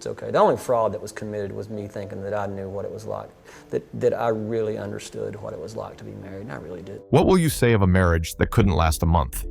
it's okay. The only fraud that was committed was me thinking that I knew what it was like, that I really understood what it was like to be married, and I really did. What will you say of a marriage that couldn't last a month?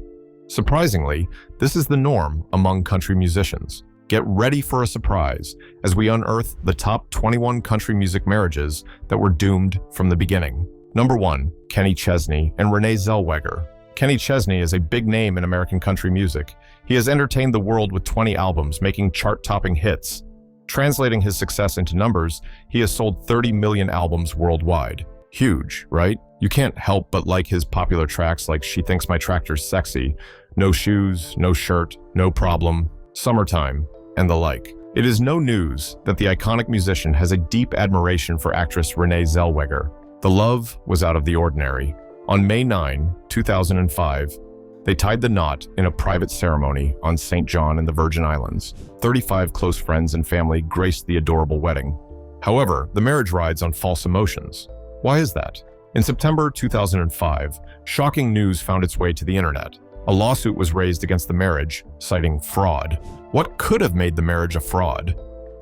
Surprisingly, this is the norm among country musicians. Get ready for a surprise as we unearth the top 21 country music marriages that were doomed from the beginning. Number 1, Kenny Chesney and Renée Zellweger. Kenny Chesney is a big name in American country music. He has entertained the world with 20 albums, making chart-topping hits. Translating his success into numbers, he has sold 30 million albums worldwide. Huge, right? You can't help but like his popular tracks like She Thinks My Tractor's Sexy, No Shoes, No Shirt, No Problem, Summertime, and the like. It is no news that the iconic musician has a deep admiration for actress Renée Zellweger. The love was out of the ordinary. On May 9, 2005, they tied the knot in a private ceremony on St. John in the Virgin Islands. 35 close friends and family graced the adorable wedding. However, the marriage rides on false emotions. Why is that? In September 2005, shocking news found its way to the internet. A lawsuit was raised against the marriage, citing fraud. What could have made the marriage a fraud?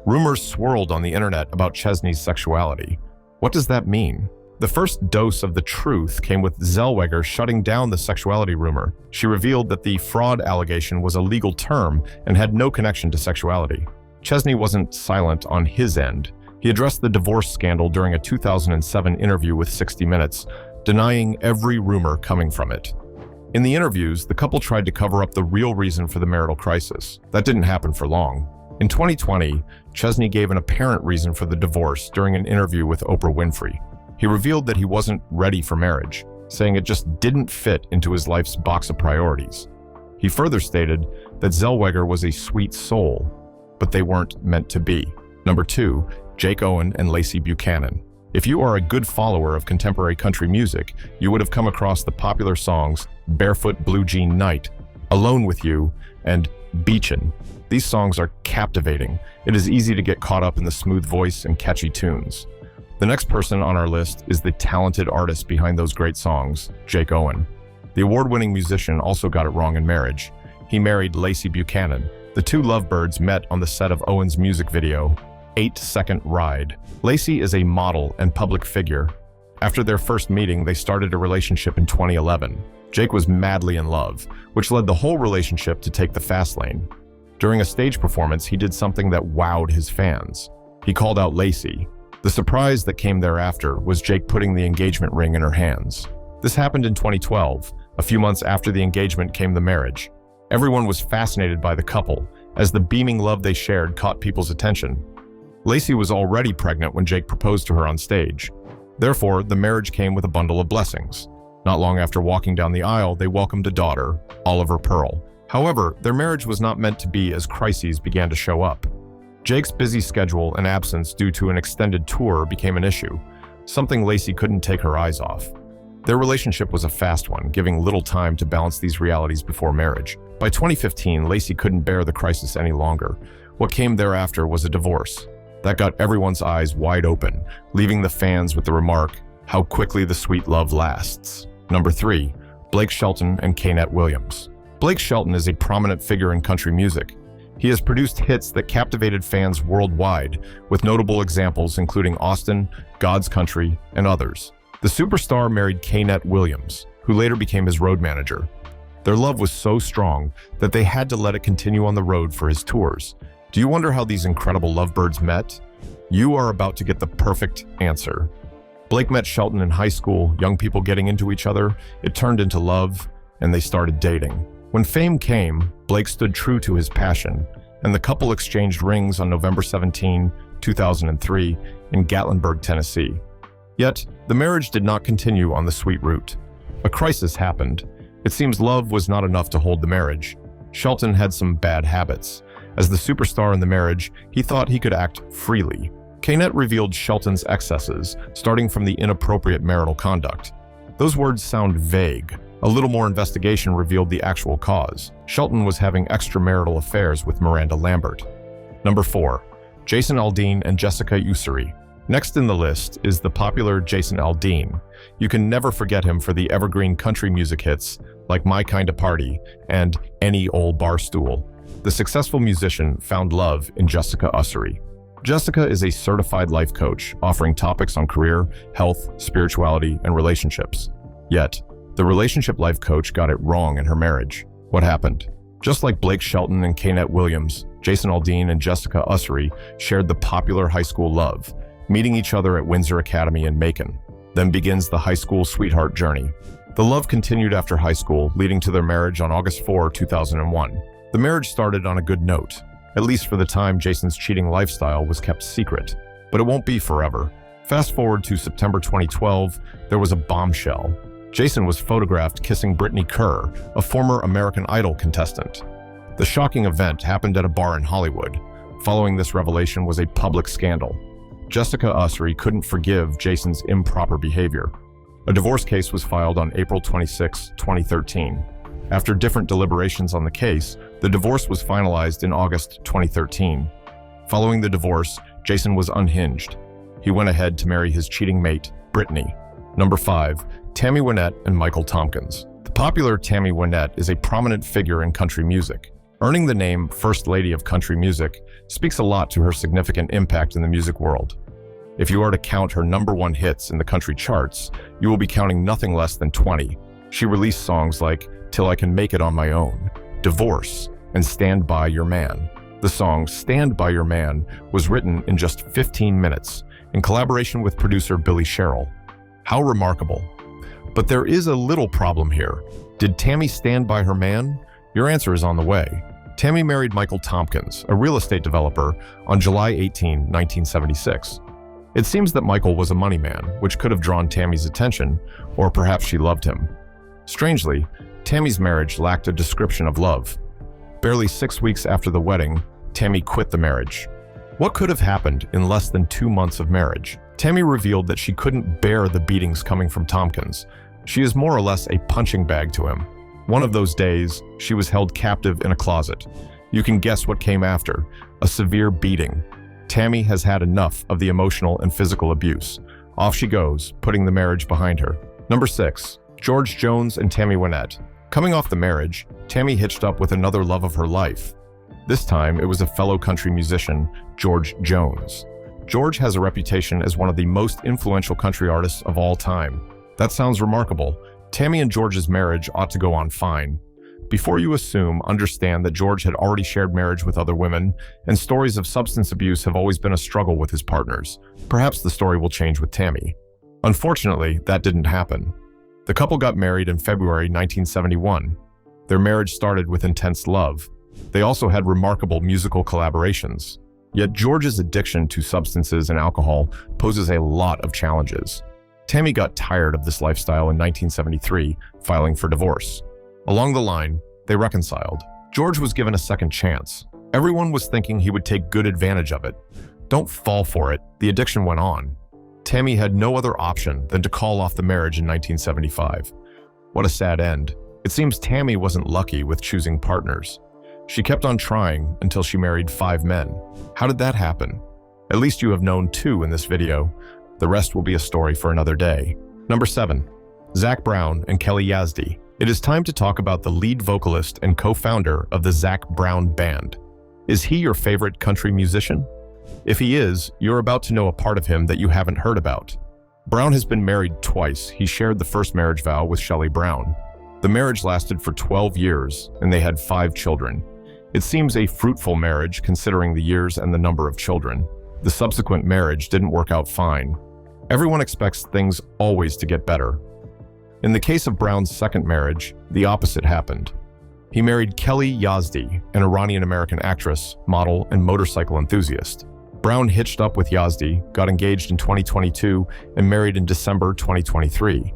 Rumors swirled on the internet about Chesney's sexuality. What does that mean? The first dose of the truth came with Zellweger shutting down the sexuality rumor. She revealed that the fraud allegation was a legal term and had no connection to sexuality. Chesney wasn't silent on his end. He addressed the divorce scandal during a 2007 interview with 60 Minutes, denying every rumor coming from it. In the interviews, the couple tried to cover up the real reason for the marital crisis. That didn't happen for long. In 2020, Chesney gave an apparent reason for the divorce during an interview with Oprah Winfrey. He revealed that he wasn't ready for marriage, saying it just didn't fit into his life's box of priorities. He further stated that Zellweger was a sweet soul, but they weren't meant to be. Number 2, Jake Owen and Lacy Buchanan. If you are a good follower of contemporary country music, you would have come across the popular songs Barefoot Blue Jean Night, Alone With You, and Beachin'. These songs are captivating. It is easy to get caught up in the smooth voice and catchy tunes. The next person on our list is the talented artist behind those great songs, Jake Owen. The award-winning musician also got it wrong in marriage. He married Lacy Buchanan. The two lovebirds met on the set of Owen's music video, 8-Second Ride. Lacy is a model and public figure. After their first meeting, they started a relationship in 2011. Jake was madly in love, which led the whole relationship to take the fast lane. During a stage performance, he did something that wowed his fans. He called out Lacy. The surprise that came thereafter was Jake putting the engagement ring in her hands. This happened in 2012. A few months after the engagement came the marriage. Everyone was fascinated by the couple, as the beaming love they shared caught people's attention. Lacy was already pregnant when Jake proposed to her on stage. Therefore, the marriage came with a bundle of blessings. Not long after walking down the aisle, they welcomed a daughter, Oliver Pearl. However, their marriage was not meant to be as crises began to show up. Jake's busy schedule and absence due to an extended tour became an issue, something Lacy couldn't take her eyes off. Their relationship was a fast one, giving little time to balance these realities before marriage. By 2015, Lacy couldn't bear the crisis any longer. What came thereafter was a divorce. That got everyone's eyes wide open, leaving the fans with the remark, "How quickly the sweet love lasts." Number 3, Blake Shelton and Kaynette Williams. Blake Shelton is a prominent figure in country music. He has produced hits that captivated fans worldwide, with notable examples including Austin, God's Country, and others. The superstar married Kaynette Williams, who later became his road manager. Their love was so strong that they had to let it continue on the road for his tours. Do you wonder how these incredible lovebirds met? You are about to get the perfect answer. Blake met Shelton in high school, young people getting into each other. It turned into love, and they started dating. When fame came, Blake stood true to his passion, and the couple exchanged rings on November 17, 2003, in Gatlinburg, Tennessee. Yet, the marriage did not continue on the sweet route. A crisis happened. It seems love was not enough to hold the marriage. Shelton had some bad habits. As the superstar in the marriage, he thought he could act freely. Kaynette revealed Shelton's excesses, starting from the inappropriate marital conduct. Those words sound vague. A little more investigation revealed the actual cause. Shelton was having extramarital affairs with Miranda Lambert. Number 4, Jason Aldean and Jessica Ussery. Next in the list is the popular Jason Aldean. You can never forget him for the evergreen country music hits like My Kinda Party and Any Old Bar Stool. The successful musician found love in Jessica Ussery. Jessica is a certified life coach offering topics on career, health, spirituality, and relationships. Yet, the relationship life coach got it wrong in her marriage. What happened? Just like Blake Shelton and Kaynette Williams, Jason Aldean and Jessica Ussery shared the popular high school love, meeting each other at Windsor Academy in Macon. Then begins the high school sweetheart journey. The love continued after high school, leading to their marriage on August 4, 2001. The marriage started on a good note. At least for the time, Jason's cheating lifestyle was kept secret. But it won't be forever. Fast forward to September 2012, there was a bombshell. Jason was photographed kissing Brittany Kerr, a former American Idol contestant. The shocking event happened at a bar in Hollywood. Following this revelation was a public scandal. Jessica Ussery couldn't forgive Jason's improper behavior. A divorce case was filed on April 26, 2013. After different deliberations on the case, the divorce was finalized in August 2013. Following the divorce, Jason was unhinged. He went ahead to marry his cheating mate, Brittany. Number 5. Tammy Wynette and Michael Tompkins. The popular Tammy Wynette is a prominent figure in country music. Earning the name First Lady of Country Music speaks a lot to her significant impact in the music world. If you are to count her #1 hits in the country charts, you will be counting nothing less than 20. She released songs like Till I Can Make It on My Own, Divorce, and Stand By Your Man. The song Stand By Your Man was written in just 15 minutes in collaboration with producer Billy Sherrill. How remarkable. But there is a little problem here. Did Tammy stand by her man? Your answer is on the way. Tammy married Michael Tompkins, a real estate developer, on July 18, 1976. It seems that Michael was a money man, which could have drawn Tammy's attention, or perhaps she loved him. Strangely, Tammy's marriage lacked a description of love. Barely 6 weeks after the wedding, Tammy quit the marriage. What could have happened in less than 2 months of marriage? Tammy revealed that she couldn't bear the beatings coming from Tompkins. She is more or less a punching bag to him. One of those days, she was held captive in a closet. You can guess what came after: a severe beating. Tammy has had enough of the emotional and physical abuse. Off she goes, putting the marriage behind her. Number 6. George Jones and Tammy Wynette. Coming off the marriage, Tammy hitched up with another love of her life. This time, it was a fellow country musician, George Jones. George has a reputation as one of the most influential country artists of all time. That sounds remarkable. Tammy and George's marriage ought to go on fine. Before you assume, understand that George had already shared marriage with other women, and stories of substance abuse have always been a struggle with his partners. Perhaps the story will change with Tammy. Unfortunately, that didn't happen. The couple got married in February 1971. Their marriage started with intense love. They also had remarkable musical collaborations. Yet George's addiction to substances and alcohol poses a lot of challenges. Tammy got tired of this lifestyle in 1973, filing for divorce. Along the line, they reconciled. George was given a second chance. Everyone was thinking he would take good advantage of it. Don't fall for it, the addiction went on. Tammy had no other option than to call off the marriage in 1975. What a sad end. It seems Tammy wasn't lucky with choosing partners. She kept on trying until she married 5 men. How did that happen? At least you have known 2 in this video. The rest will be a story for another day. Number 7. Zac Brown and Kelly Yazdi. It is time to talk about the lead vocalist and co-founder of the Zac Brown Band. Is he your favorite country musician? If he is, you're about to know a part of him that you haven't heard about. Brown has been married twice. He shared the first marriage vow with Shelley Brown. The marriage lasted for 12 years, and they had 5 children. It seems a fruitful marriage considering the years and the number of children. The subsequent marriage didn't work out fine. Everyone expects things always to get better. In the case of Brown's second marriage, the opposite happened. He married Kelly Yazdi, an Iranian-American actress, model, and motorcycle enthusiast. Brown hitched up with Yazdi, got engaged in 2022, and married in December 2023.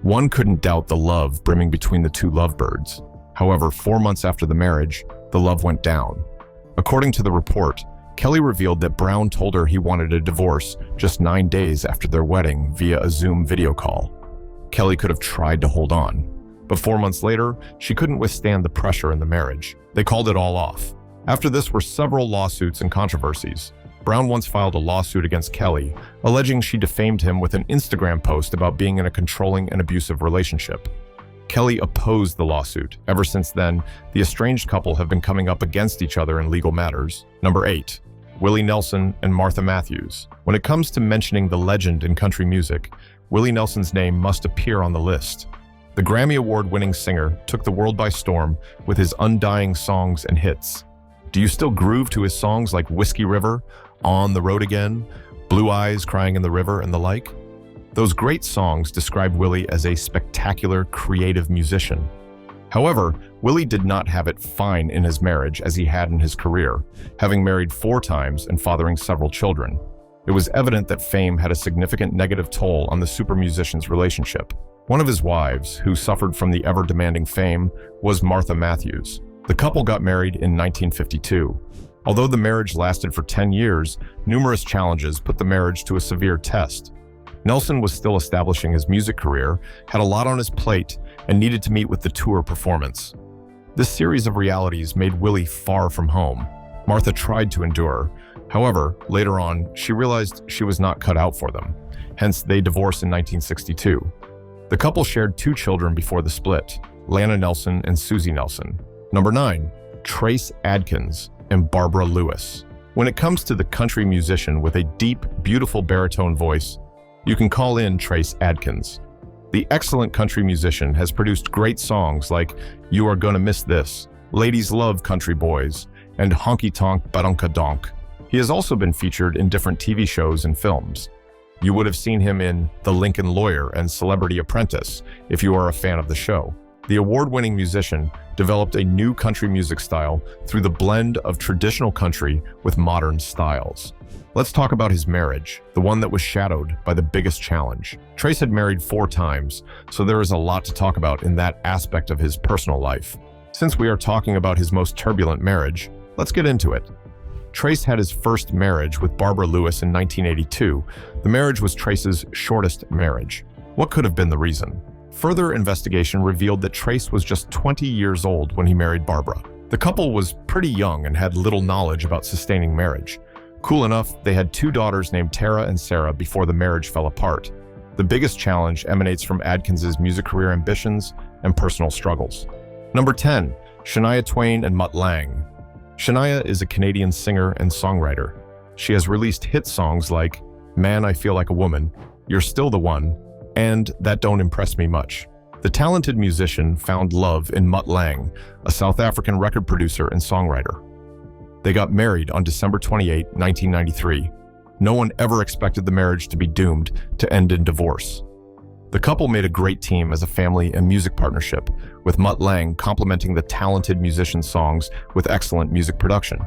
One couldn't doubt the love brimming between the 2 lovebirds. However, 4 months after the marriage, the love went down. According to the report, Kelly revealed that Brown told her he wanted a divorce just 9 days after their wedding via a Zoom video call. Kelly could have tried to hold on, but 4 months later, she couldn't withstand the pressure in the marriage. They called it all off. After this were several lawsuits and controversies. Brown once filed a lawsuit against Kelly, alleging she defamed him with an Instagram post about being in a controlling and abusive relationship. Kelly opposed the lawsuit. Ever since then, the estranged couple have been coming up against each other in legal matters. Number 8. Willie Nelson and Martha Matthews. When it comes to mentioning the legend in country music, Willie Nelson's name must appear on the list. The Grammy Award-winning singer took the world by storm with his undying songs and hits. Do you still groove to his songs like Whiskey River, On the Road Again, Blue Eyes Crying in the River, and the like? Those great songs describe Willie as a spectacular, creative musician. However, Willie did not have it fine in his marriage as he had in his career, having married 4 times and fathering several children. It was evident that fame had a significant negative toll on the super musician's relationship. One of his wives, who suffered from the ever-demanding fame, was Martha Matthews. The couple got married in 1952. Although the marriage lasted for 10 years, numerous challenges put the marriage to a severe test. Nelson was still establishing his music career, had a lot on his plate, and needed to meet with the tour performance. This series of realities made Willie far from home. Martha tried to endure. However, later on, she realized she was not cut out for them. Hence, they divorced in 1962. The couple shared 2 children before the split, Lana Nelson and Susie Nelson. Number 9, Trace Adkins and Barbara Lewis. When it comes to the country musician with a deep, beautiful baritone voice, you can call in Trace Adkins. The excellent country musician has produced great songs like You Are Gonna Miss This, Ladies Love Country Boys, and Honky Tonk Badunka Donk. He has also been featured in different TV shows and films. You would have seen him in The Lincoln Lawyer and Celebrity Apprentice if you are a fan of the show. The award-winning musician developed a new country music style through the blend of traditional country with modern styles. Let's talk about his marriage, the one that was shadowed by the biggest challenge. Trace had married 4 times, so there is a lot to talk about in that aspect of his personal life. Since we are talking about his most turbulent marriage, let's get into it. Trace had his first marriage with Barbara Lewis in 1982. The marriage was Trace's shortest marriage. What could have been the reason? Further investigation revealed that Trace was just 20 years old when he married Barbara. The couple was pretty young and had little knowledge about sustaining marriage. Cool enough, they had 2 daughters named Tara and Sarah before the marriage fell apart. The biggest challenge emanates from Adkins' music career ambitions and personal struggles. Number 10, Shania Twain and Mutt Lange. Shania is a Canadian singer and songwriter. She has released hit songs like Man, I Feel Like a Woman, You're Still the One, and That Don't Impress Me Much. The talented musician found love in Mutt Lange, a South African record producer and songwriter. They got married on December 28, 1993. No one ever expected the marriage to be doomed to end in divorce. The couple made a great team as a family and music partnership, with Mutt Lange complementing the talented musician's songs with excellent music production.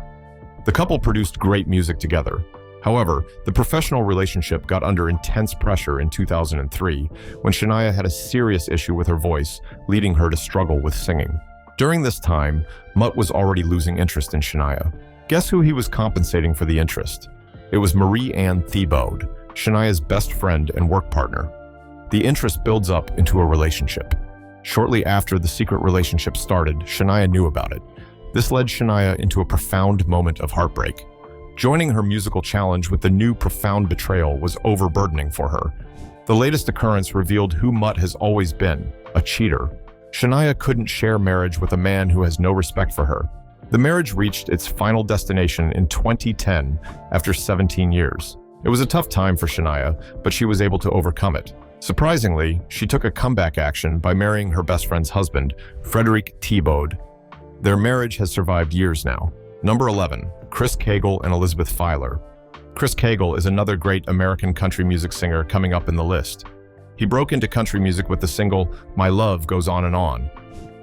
The couple produced great music together. However, the professional relationship got under intense pressure in 2003 when Shania had a serious issue with her voice, leading her to struggle with singing. During this time, Mutt was already losing interest in Shania. Guess who he was compensating for the interest? It was Marie Ann Thiebaud, Shania's best friend and work partner. The interest builds up into a relationship. Shortly after the secret relationship started, Shania knew about it. This led Shania into a profound moment of heartbreak. Joining her musical challenge with the new profound betrayal was overburdening for her. The latest occurrence revealed who Mutt has always been, a cheater. Shania couldn't share marriage with a man who has no respect for her. The marriage reached its final destination in 2010 after 17 years. It was a tough time for Shania, but she was able to overcome it. Surprisingly, she took a comeback action by marrying her best friend's husband, Frederick Thiebaud. Their marriage has survived years now. Number 11, Chris Cagle and Elizabeth Filer. Chris Cagle is another great American country music singer coming up in the list. He broke into country music with the single My Love Goes On and On.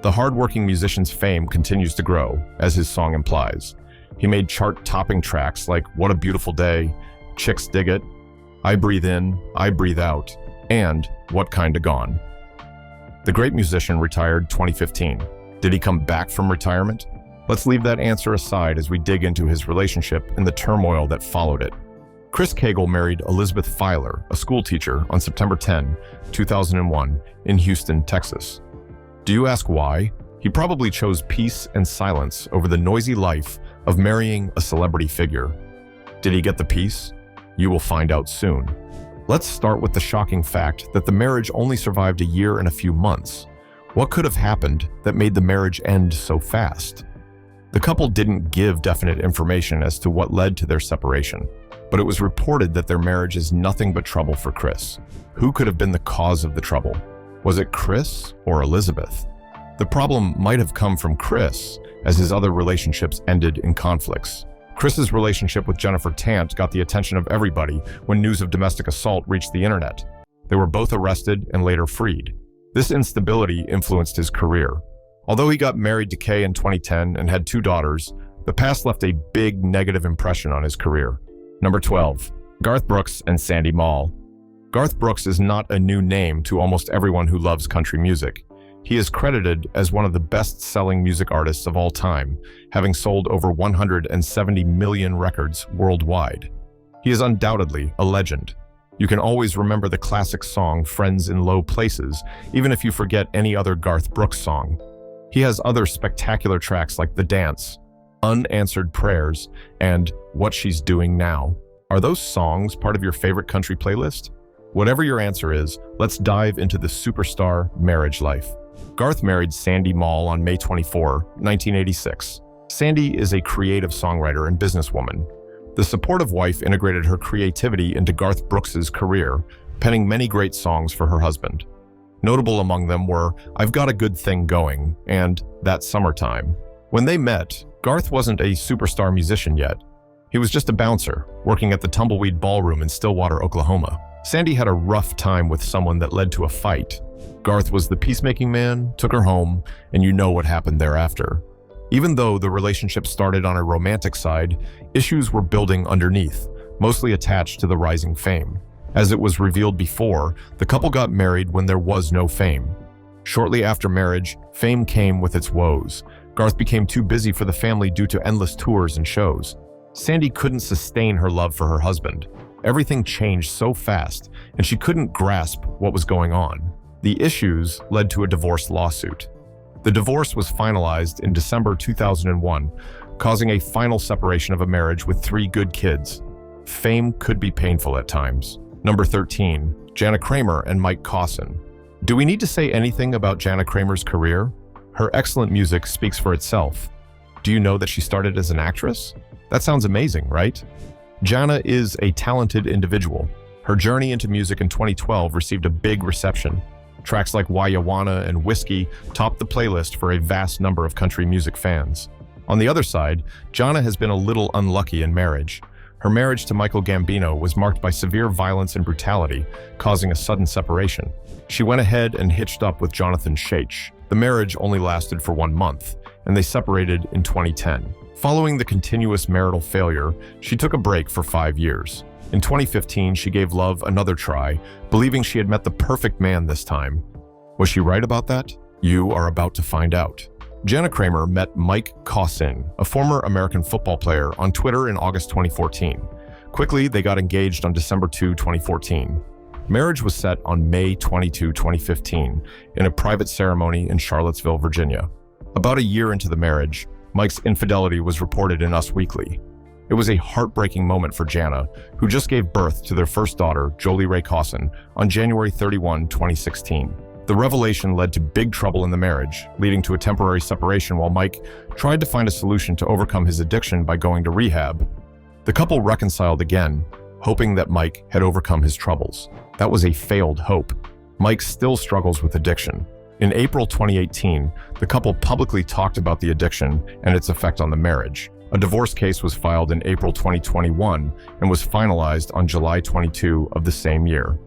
The hard-working musician's fame continues to grow, as his song implies. He made chart-topping tracks like What a Beautiful Day, Chicks Dig It, I Breathe In, I Breathe Out, and What Kinda Gone. The great musician retired 2015. Did he come back from retirement? Let's leave that answer aside as we dig into his relationship and the turmoil that followed it. Chris Cagle married Elizabeth Filer, a school teacher, on September 10, 2001, in Houston, Texas. Do you ask why? He probably chose peace and silence over the noisy life of marrying a celebrity figure. Did he get the peace? You will find out soon. Let's start with the shocking fact that the marriage only survived a year and a few months. What could have happened that made the marriage end so fast? The couple didn't give definite information as to what led to their separation, but it was reported that their marriage is nothing but trouble for Chris. Who could have been the cause of the trouble? Was it Chris or Elizabeth? The problem might have come from Chris, as his other relationships ended in conflicts. Chris's relationship with Jennifer Tant got the attention of everybody when news of domestic assault reached the internet. They were both arrested and later freed. This instability influenced his career. Although he got married to Kay in 2010 and had 2 daughters, the past left a big negative impression on his career. Number 12. Garth Brooks and Sandy Mahl. Garth Brooks is not a new name to almost everyone who loves country music. He is credited as one of the best-selling music artists of all time, having sold over 170 million records worldwide. He is undoubtedly a legend. You can always remember the classic song Friends in Low Places, even if you forget any other Garth Brooks song. He has other spectacular tracks like The Dance, Unanswered Prayers, and What She's Doing Now. Are those songs part of your favorite country playlist? Whatever your answer is, let's dive into the superstar marriage life. Garth married Sandy Mahl on May 24, 1986. Sandy is a creative songwriter and businesswoman. The supportive wife integrated her creativity into Garth Brooks's career, penning many great songs for her husband. Notable among them were I've Got a Good Thing Going and That Summertime. When they met, Garth wasn't a superstar musician yet. He was just a bouncer, working at the Tumbleweed Ballroom in Stillwater, Oklahoma. Sandy had a rough time with someone that led to a fight. Garth was the peacemaking man, took her home, and you know what happened thereafter. Even though the relationship started on a romantic side, issues were building underneath, mostly attached to the rising fame. As it was revealed before, the couple got married when there was no fame. Shortly after marriage, fame came with its woes. Garth became too busy for the family due to endless tours and shows. Sandy couldn't sustain her love for her husband. Everything changed so fast, and she couldn't grasp what was going on. The issues led to a divorce lawsuit. The divorce was finalized in December 2001, causing a final separation of a marriage with 3 good kids. Fame could be painful at times. Number 13. Jana Kramer and Mike Caussin. Do we need to say anything about Jana Kramer's career? Her excellent music speaks for itself. Do you know that she started as an actress? That sounds amazing, right? Jana is a talented individual. Her journey into music in 2012 received a big reception. Tracks like Why Ya Wanna and Whiskey topped the playlist for a vast number of country music fans. On the other side, Jana has been a little unlucky in marriage. Her marriage to Michael Gambino was marked by severe violence and brutality, causing a sudden separation. She went ahead and hitched up with Jonathan Shaich. The marriage only lasted for 1 month, and they separated in 2010. Following the continuous marital failure, she took a break for 5 years. In 2015, she gave love another try, believing she had met the perfect man this time. Was she right about that? You are about to find out. Jana Kramer met Mike Caussin, a former American football player, on Twitter in August 2014. Quickly, they got engaged on December 2, 2014. Marriage was set on May 22, 2015, in a private ceremony in Charlottesville, Virginia. About a year into the marriage, Mike's infidelity was reported in Us Weekly. It was a heartbreaking moment for Jana, who just gave birth to their first daughter, Jolie Ray Caussin, on January 31, 2016. The revelation led to big trouble in the marriage, leading to a temporary separation while Mike tried to find a solution to overcome his addiction by going to rehab. The couple reconciled again, hoping that Mike had overcome his troubles. That was a failed hope. Mike still struggles with addiction. In April 2018, the couple publicly talked about the addiction and its effect on the marriage. A divorce case was filed in April 2021 and was finalized on July 22 of the same year.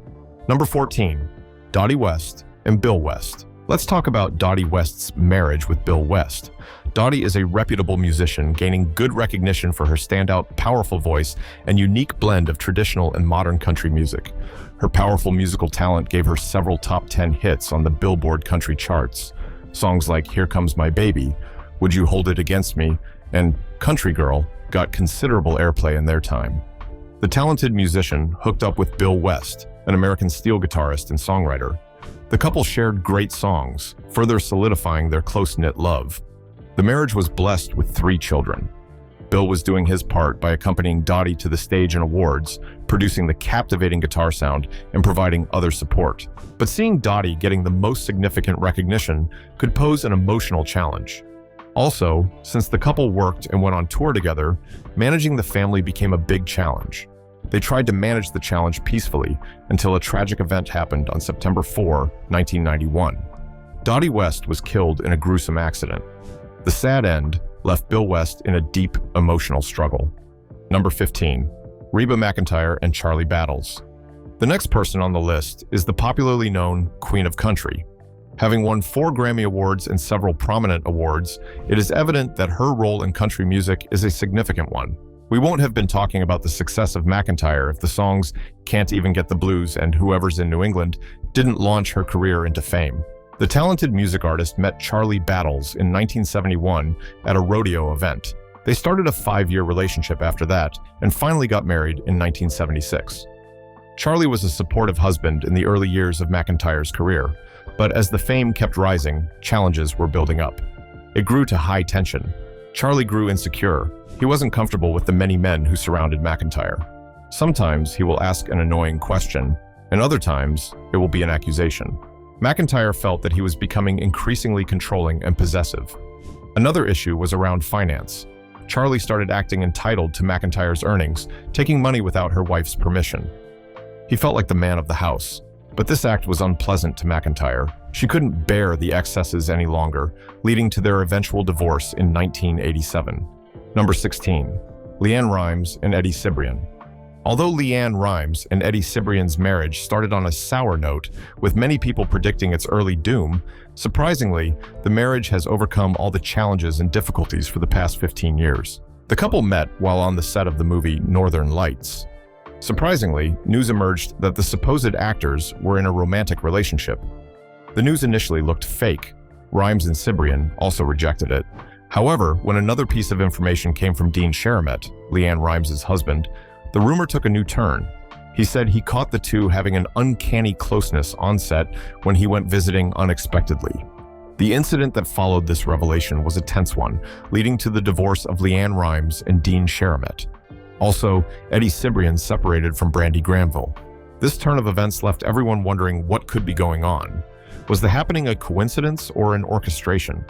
Number 14. Dottie West and Bill West. Let's talk about Dottie West's marriage with Bill West. Dottie is a reputable musician, gaining good recognition for her standout, powerful voice and unique blend of traditional and modern country music. Her powerful musical talent gave her several top 10 hits on the Billboard country charts. Songs like Here Comes My Baby, Would You Hold It Against Me, and Country Girl got considerable airplay in their time. The talented musician hooked up with Bill West, an American steel guitarist and songwriter. The couple shared great songs, further solidifying their close-knit love. The marriage was blessed with 3 children. Bill was doing his part by accompanying Dottie to the stage and awards, producing the captivating guitar sound and providing other support. But seeing Dottie getting the most significant recognition could pose an emotional challenge. Also, since the couple worked and went on tour together, managing the family became a big challenge. They tried to manage the challenge peacefully until a tragic event happened on September 4, 1991. Dottie West was killed in a gruesome accident. The sad end left Bill West in a deep emotional struggle. Number 15, Reba McEntire and Charlie Battles. The next person on the list is the popularly known Queen of Country. Having won 4 Grammy Awards and several prominent awards, it is evident that her role in country music is a significant one. We won't have been talking about the success of McEntire if the songs Can't Even Get the Blues and Whoever's in New England didn't launch her career into fame. The talented music artist met Charlie Battles in 1971 at a rodeo event. They started a 5-year relationship after that and finally got married in 1976. Charlie was a supportive husband in the early years of McEntire's career, but as the fame kept rising, challenges were building up. It grew to high tension. Charlie grew insecure. He wasn't comfortable with the many men who surrounded McEntire. Sometimes he will ask an annoying question, and other times it will be an accusation. McEntire felt that he was becoming increasingly controlling and possessive. Another issue was around finance. Charlie started acting entitled to McEntire's earnings, taking money without her wife's permission. He felt like the man of the house, but this act was unpleasant to McEntire. She couldn't bear the excesses any longer, leading to their eventual divorce in 1987. Number 16, LeAnn Rimes and Eddie Cibrian. Although LeAnn Rimes and Eddie Cibrian's marriage started on a sour note, with many people predicting its early doom, surprisingly, the marriage has overcome all the challenges and difficulties for the past 15 years. The couple met while on the set of the movie Northern Lights. Surprisingly, news emerged that the supposed actors were in a romantic relationship. The news initially looked fake. Rimes and Cibrian also rejected it. However, when another piece of information came from Dean Sherrimet, LeAnn Rimes' husband, the rumor took a new turn. He said he caught the two having an uncanny closeness on set when he went visiting unexpectedly. The incident that followed this revelation was a tense one, leading to the divorce of LeAnn Rimes and Dean Sherrimet. Also, Eddie Cibrian separated from Brandi Granville. This turn of events left everyone wondering what could be going on. Was the happening a coincidence or an orchestration?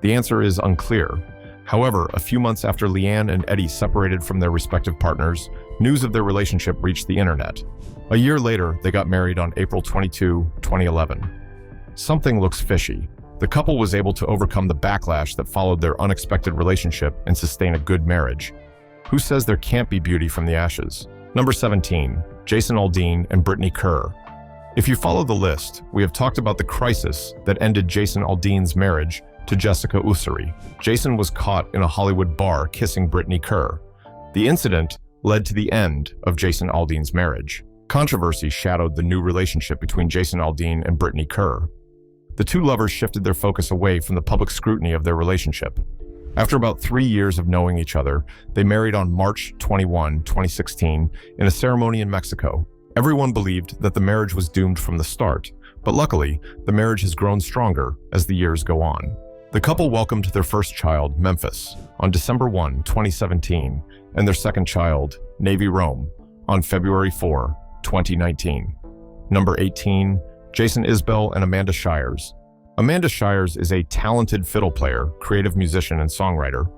The answer is unclear. However, a few months after LeAnn and Eddie separated from their respective partners, news of their relationship reached the internet. A year later, they got married on April 22, 2011. Something looks fishy. The couple was able to overcome the backlash that followed their unexpected relationship and sustain a good marriage. Who says there can't be beauty from the ashes? Number 17, Jason Aldean and Brittany Kerr. If you follow the list, we have talked about the crisis that ended Jason Aldean's marriage to Jessica Ussery. Jason was caught in a Hollywood bar kissing Brittany Kerr. The incident led to the end of Jason Aldean's marriage. Controversy shadowed the new relationship between Jason Aldean and Brittany Kerr. The two lovers shifted their focus away from the public scrutiny of their relationship. After about 3 years of knowing each other, they married on March 21, 2016, in a ceremony in Mexico. Everyone believed that the marriage was doomed from the start, but luckily, the marriage has grown stronger as the years go on. The couple welcomed their first child, Memphis, on December 1, 2017, and their second child, Navy Rome, on February 4, 2019. Number 18, Jason Isbell and Amanda Shires. Amanda Shires is a talented fiddle player, creative musician, and songwriter.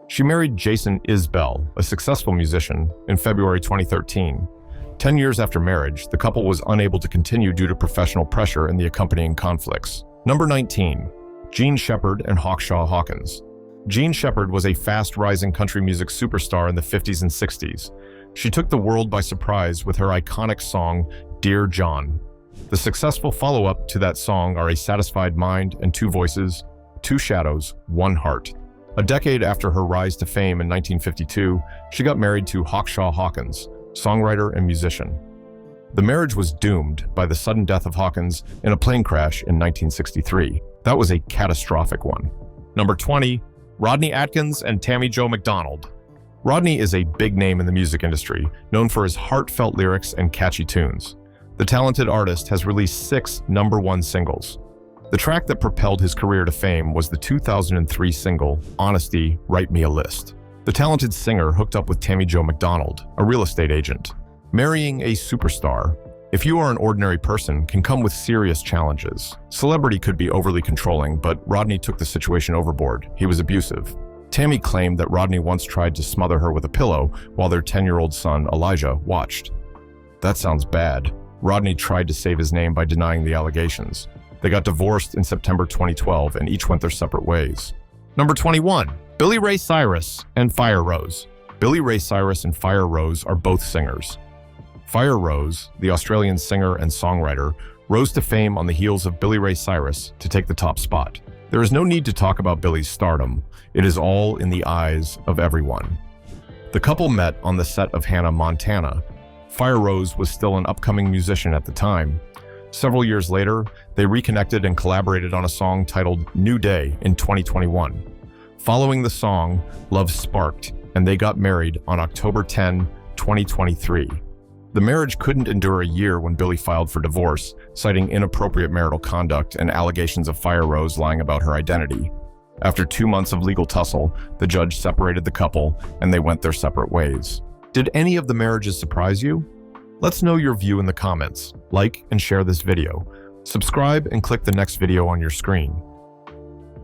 She married Jason Isbell, a successful musician, in February 2013. 10 years after marriage, the couple was unable to continue due to professional pressure and the accompanying conflicts. Number 19, Jean Shepard and Hawkshaw Hawkins. Jean Shepard was a fast-rising country music superstar in the 50s and 60s. She took the world by surprise with her iconic song, Dear John. The successful follow-up to that song are A Satisfied Mind and Two Voices, Two Shadows, One Heart. A decade after her rise to fame in 1952, she got married to Hawkshaw Hawkins, songwriter and musician. The marriage was doomed by the sudden death of Hawkins in a plane crash in 1963. That was a catastrophic one. Number 20, Rodney Adkins and Tammy Jo McDonald. Rodney is a big name in the music industry, known for his heartfelt lyrics and catchy tunes. The talented artist has released 6 #1 singles. The track that propelled his career to fame was the 2003 single, Honesty, Write Me a List. The talented singer hooked up with Tammy Jo McDonald, a real estate agent. Marrying a superstar, if you are an ordinary person, can come with serious challenges. Celebrity could be overly controlling, but Rodney took the situation overboard. He was abusive. Tammy claimed that Rodney once tried to smother her with a pillow while their 10-year-old son, Elijah, watched. That sounds bad. Rodney tried to save his name by denying the allegations. They got divorced in September 2012 and each went their separate ways. Number 21, Billy Ray Cyrus and Fire Rose. Billy Ray Cyrus and Fire Rose are both singers. Fire Rose, the Australian singer and songwriter, rose to fame on the heels of Billy Ray Cyrus to take the top spot. There is no need to talk about Billy's stardom. It is all in the eyes of everyone. The couple met on the set of Hannah Montana. Fire Rose was still an upcoming musician at the time. Several years later, they reconnected and collaborated on a song titled New Day in 2021. Following the song, love sparked, and they got married on October 10, 2023. The marriage couldn't endure a year when Billy filed for divorce, citing inappropriate marital conduct and allegations of Fire Rose lying about her identity. After 2 months of legal tussle, the judge separated the couple and they went their separate ways. Did any of the marriages surprise you? Let's know your view in the comments. Like and share this video. Subscribe and click the next video on your screen.